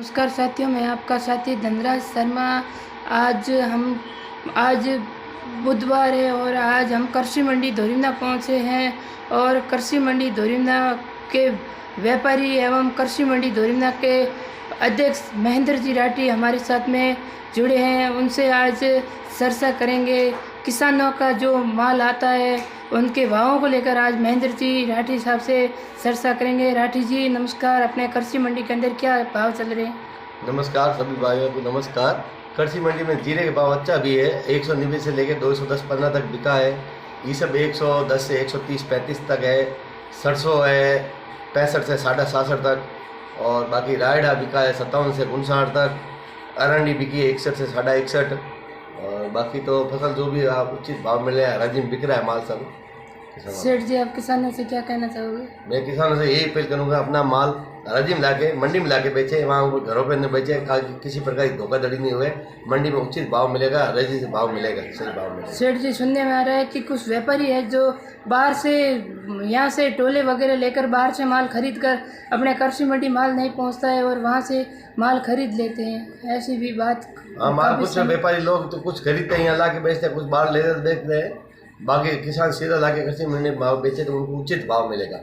नमस्कार साथियों, मैं आपका साथी धनराज शर्मा। आज बुधवार है और आज हम कृषि मंडी धोरिंदा पहुंचे हैं और कृषि मंडी धोरिंदा के व्यापारी एवं कृषि मंडी धोरिंदा के अध्यक्ष महेंद्र जी राठी हमारे साथ में जुड़े हैं। उनसे आज चर्चा करेंगे किसानों का जो माल आता है उनके भावों को लेकर। आज महेंद्र जी राठी साहब से चर्चा करेंगे। राठी जी नमस्कार, अपने कृषि मंडी के अंदर क्या भाव चल रहे हैं? नमस्कार सभी भाइयों को नमस्कार। कृषि मंडी में जीरे के भाव अच्छा भी है, 190 से लेकर 210-15 तक बिका है। ये सब 110 से 130-35 तक है। सरसों है 65 से 66.5 तक, और बाकी रायडा बिका है 57 से 59 तक। अरंडी बिकी है 61 से 61.5, और बाकी तो फसल जो भी आप उचित भाव मिले राजिम बिक रहा है माल सब। सेठ जी, आप किसानों से क्या कहना चाहोगे? मैं किसानों से यही अपील करूँगा, अपना माल राजिम लाके मंडी में लाके बेचे, वहाँ घरों पे न बेचे, किसी प्रकार की धोखाधड़ी नहीं हुए। मंडी में उचित भाव मिलेगा, राजी से भाव मिलेगा, सही भाव मिलेगा। सेठ जी, सुनने में आ रहा है कि कुछ व्यापारी है जो बाहर से यहाँ से टोले वगैरह लेकर बाहर से माल खरीद कर अपने कृषि मंडी माल नहीं पहुँचता है और वहाँ से माल खरीद लेते हैं, ऐसी भी बात। हाँ, माल कुछ व्यापारी लोग तो कुछ खरीदते हैं यहाँ ला के बेचते हैं, कुछ बाहर ले देखते हैं। बाकी किसान सीधा ला के कृषि मंडी में भाव बेचे तो उनको उचित भाव मिलेगा।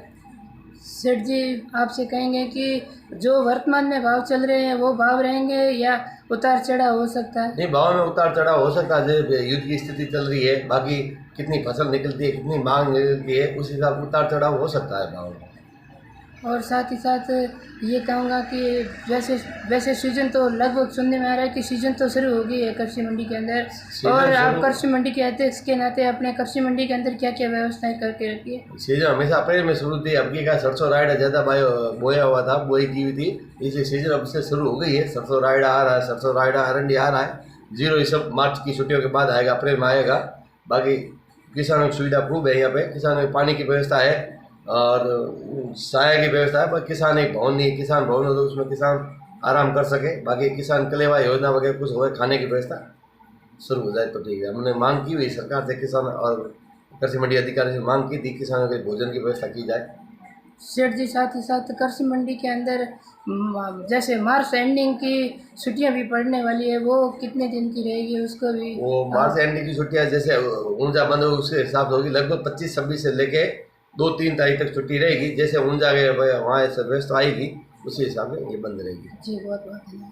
सेठ जी, आपसे कहेंगे कि जो वर्तमान में भाव चल रहे हैं वो भाव रहेंगे या उतार चढ़ाव हो सकता है? नहीं, भाव में उतार चढ़ाव हो सकता है, जैसे युद्ध की स्थिति चल रही है। बाकी कितनी फसल निकलती है, कितनी मांग निकलती है, उस हिसाब से उतार चढ़ाव हो सकता है भाव में। और साथ ही साथ ये कहूँगा कि वैसे सीजन तो लगभग सुनने में आ रहा है कि सीजन तो शुरू हो गई है कृषि मंडी के अंदर, और आप कृषि मंडी के अध्यक्ष के नाते अपने कृषि मंडी के अंदर क्या क्या व्यवस्थाएं करके रखी है? सीजन हमेशा अप्रैल में शुरू थी। अब की का सरसों रायडा ज़्यादा बोया हुआ था, बोई की हुई थी, इसलिए सीजन अब से शुरू हो गई है। सरसों रायडा आ रहा है, सरसों रायडा अरंडी आ रहा है। जीरो ये सब मार्च की छुट्टियों के बाद आएगा, अप्रैल में आएगा। बाकी किसानों की सुविधा खूब है यहाँ पे। किसानों में पानी की व्यवस्था है और साया की व्यवस्था है, पर किसान एक भवन नहीं, किसान भवन हो तो उसमें किसान आराम कर सके। बाकी किसान कलेवा योजना वगैरह कुछ हो, खाने की व्यवस्था शुरू हो जाए तो ठीक है। हमने मांग की हुई सरकार से, किसान और कृषि मंडी अधिकारी से मांग की थी, किसानों के भोजन की व्यवस्था की जाए। सेठ जी, साथ ही साथ कृषि मंडी के अंदर जैसे मार्च एंडिंग की छुट्टियां भी पड़ने वाली है, वो कितने दिन की रहेगी उसको भी? वो मार्च एंडिंग की छुट्टियाँ जैसे ऊंचा बंद होगी उसके हिसाब से होगी। लगभग 25-26 से लेके 2-3 तारीख तक छुट्टी रहेगी। जैसे ऊंचा के वहाँ व्यवस्था आएगी उसी हिसाब से ये बंद रहेगी। जी, बहुत बहुत धन्यवाद।